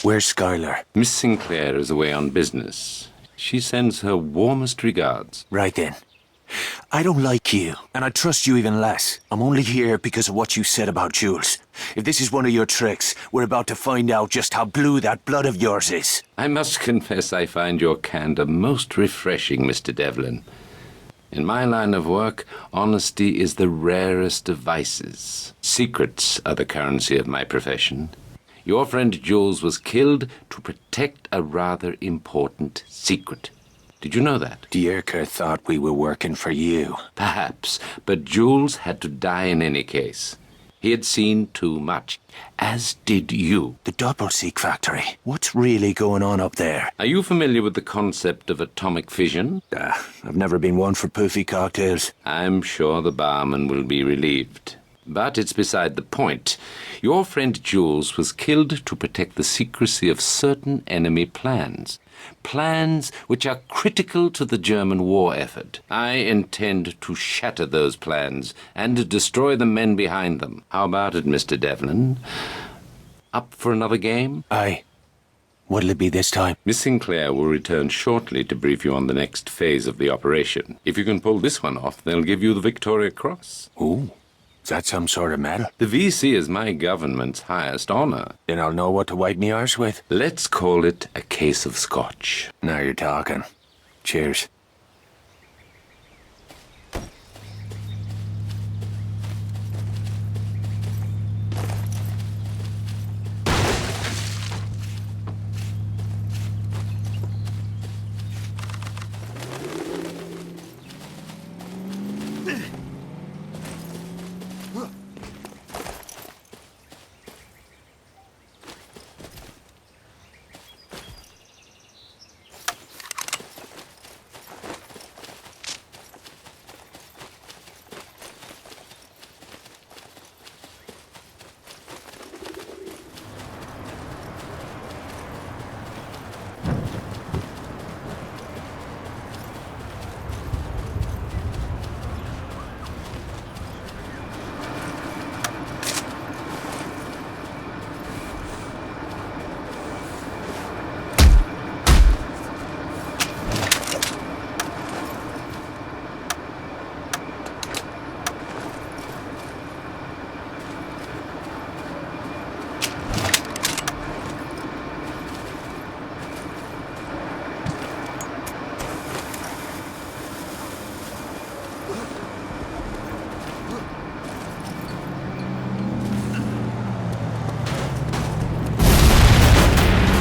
Where's Skylar? Miss Sinclair is away on business. She sends her warmest regards. Right then. I don't like you, and I trust you even less. I'm only here because of what you said about Jules. If this is one of your tricks, we're about to find out just how blue that blood of yours is. I must confess I find your candor most refreshing, Mr. Devlin. In my line of work, honesty is the rarest of vices. Secrets are the currency of my profession. Your friend Jules was killed to protect a rather important secret. Did you know that? Dierker thought we were working for you. Perhaps, but Jules had to die in any case. He had seen too much, as did you. The Doppelseek factory. What's really going on up there? Are you familiar with the concept of atomic fission? I've never been one for poofy cocktails. I'm sure the barman will be relieved. But it's beside the point. Your friend Jules was killed to protect the secrecy of certain enemy plans. Plans which are critical to the German war effort. I intend to shatter those plans and destroy the men behind them. How about it, Mr. Devlin? Up for another game? Aye. What'll it be this time? Miss Sinclair will return shortly to brief you on the next phase of the operation. If you can pull this one off, they'll give you the Victoria Cross. Ooh. Is that some sort of medal? The VC is my government's highest honor. Then I'll know what to wipe me arse with. Let's call it a case of scotch. Now you're talking. Cheers.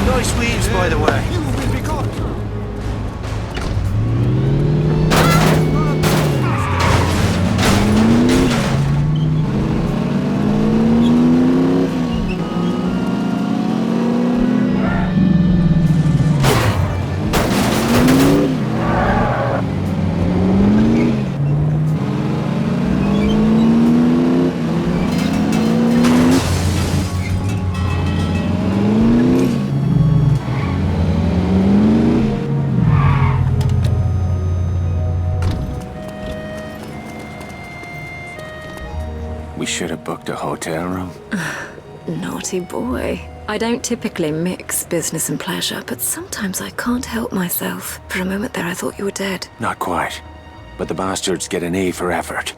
Nice weaves, by the way. You will be caught. We should have booked a hotel room. Naughty boy. I don't typically mix business and pleasure, but sometimes I can't help myself. For a moment there I thought you were dead. Not quite. But the bastards get an A for effort.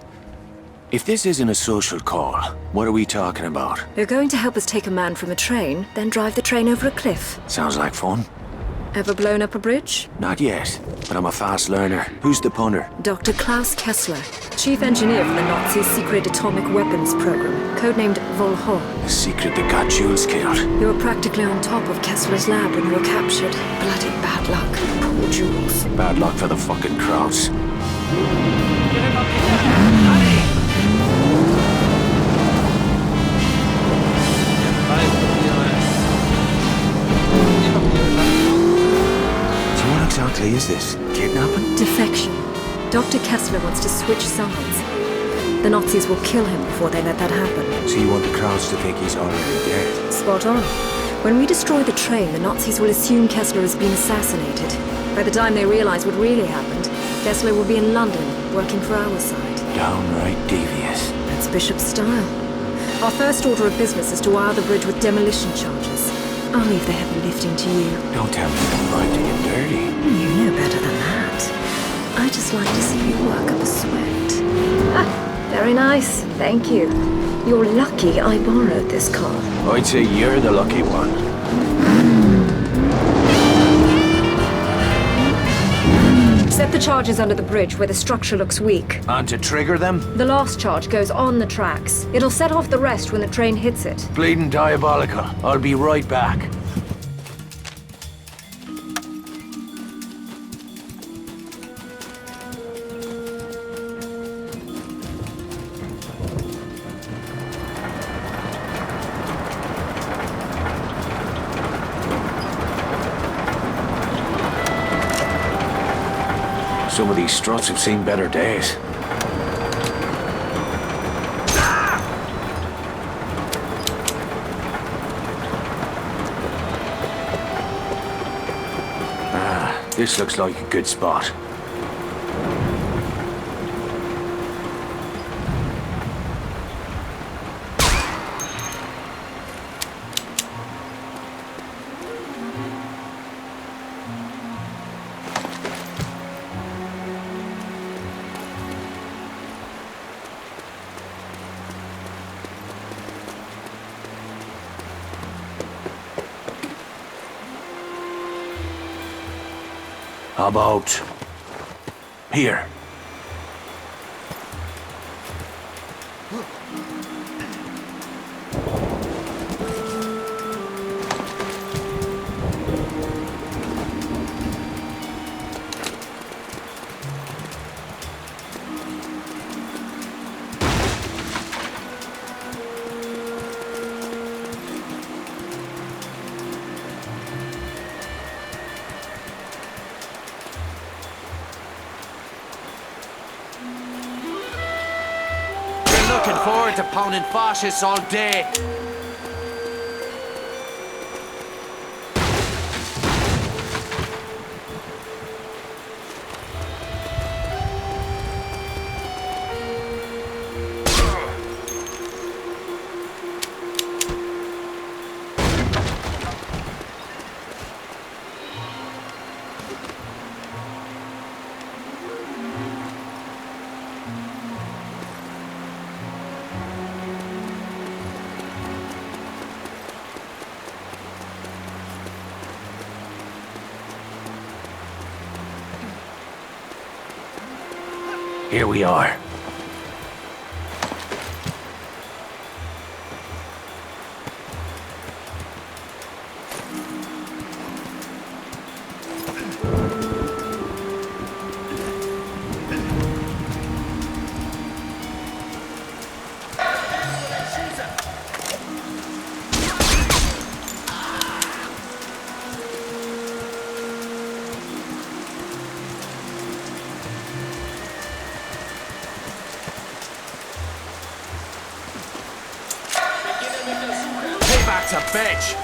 If this isn't a social call, what are we talking about? You're going to help us take a man from a train, then drive the train over a cliff. Sounds like fun. Ever blown up a bridge? Not yet, but I'm a fast learner. Who's the punter? Dr. Klaus Kessler, chief engineer for the Nazis' secret atomic weapons program, codenamed Volho. The secret that got Jules killed. You were practically on top of Kessler's lab when you were captured. Bloody bad luck. Poor Jules. Bad luck for the fucking Krauts. So what exactly is this? Kidnapping? Defection. Dr. Kessler wants to switch sides. The Nazis will kill him before they let that happen. So you want the Krauts to think he's already dead? Spot on. When we destroy the train, the Nazis will assume Kessler has been assassinated. By the time they realize what really happened, Kessler will be in London, working for our side. Downright devious. That's Bishop's style. Our first order of business is to wire the bridge with demolition charges. I'll leave the heavy lifting to you. Don't tell me I'm going to get dirty. You know better than that. I just like to see you work up a sweat. Ah, very nice. Thank you. You're lucky I borrowed this car. I'd say you're the lucky one. Set the charges under the bridge where the structure looks weak. And to trigger them? The last charge goes on the tracks. It'll set off the rest when the train hits it. Bleeding diabolical. I'll be right back. Some of these struts have seen better days. This looks like a good spot. How about here? Looking forward to pounding fascists all day. Here we are. Payback's a bitch!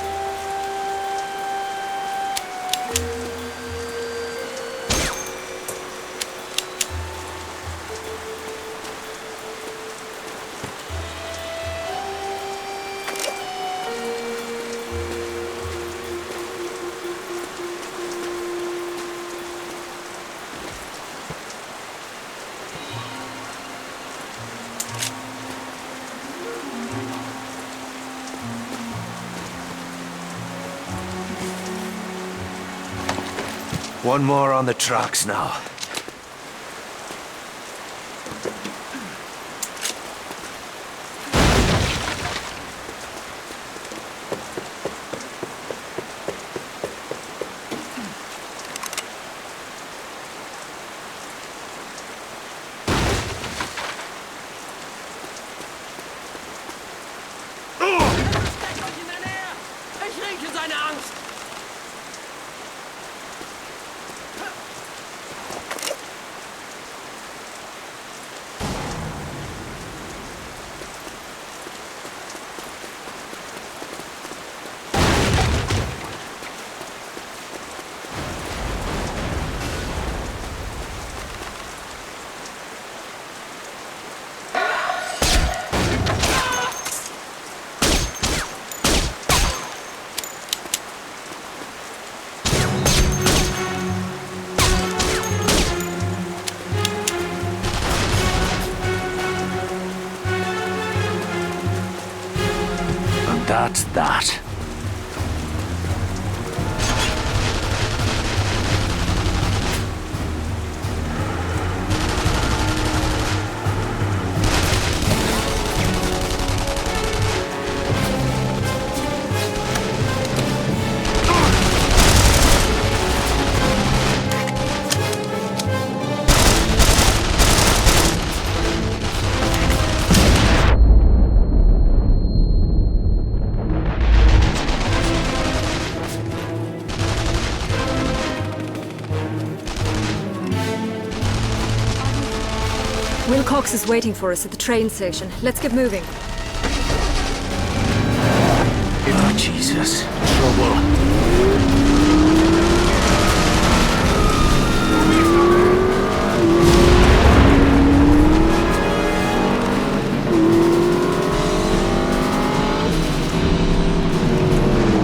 One more on the tracks now. Ich rieche seine Angst! that's that. Wilcox is waiting for us at the train station. Let's get moving. Oh, Jesus. Trouble.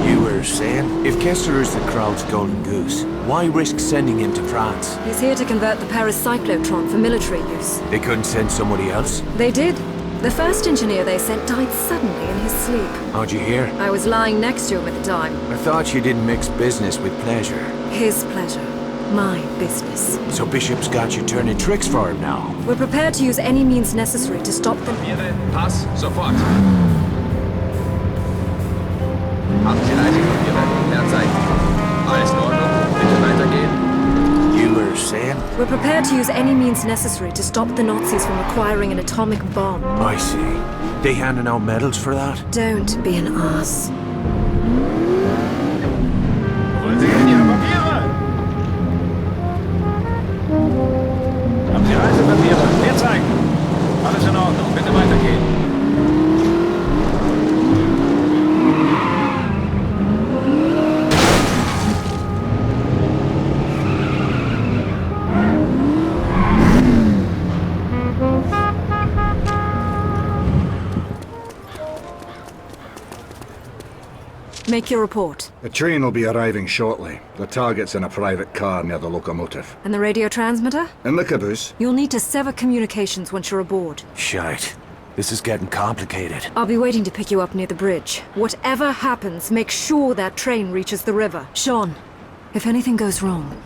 You were saying? If Kessler is the crowd's golden goose, why risk sending him to France? He's here to convert the Paris cyclotron for military use. They couldn't send somebody else? They did. The first engineer they sent died suddenly in his sleep. How'd you hear? I was lying next to him at the time. I thought you didn't mix business with pleasure. His pleasure. My business. So Bishop's got you turning tricks for him now. We're prepared to use any means necessary to stop them. Pass, sofort. Haben Sie Reisepapiere? Mehr Zeit. Alles in Ordnung? Bitte weitergehen. You were saying? We're prepared to use any means necessary to stop the Nazis from acquiring an atomic bomb. I see. They handing out medals for that? Don't be an ass. Wollen Sie denn Ihre Papiere? Haben Sie Reisepapiere? Mehr zeigen. Alles in Ordnung. Bitte weitergehen. Make your report. The train will be arriving shortly. The target's in a private car near the locomotive. And the radio transmitter? In the caboose. You'll need to sever communications once you're aboard. Shite. This is getting complicated. I'll be waiting to pick you up near the bridge. Whatever happens, make sure that train reaches the river. Sean, if anything goes wrong,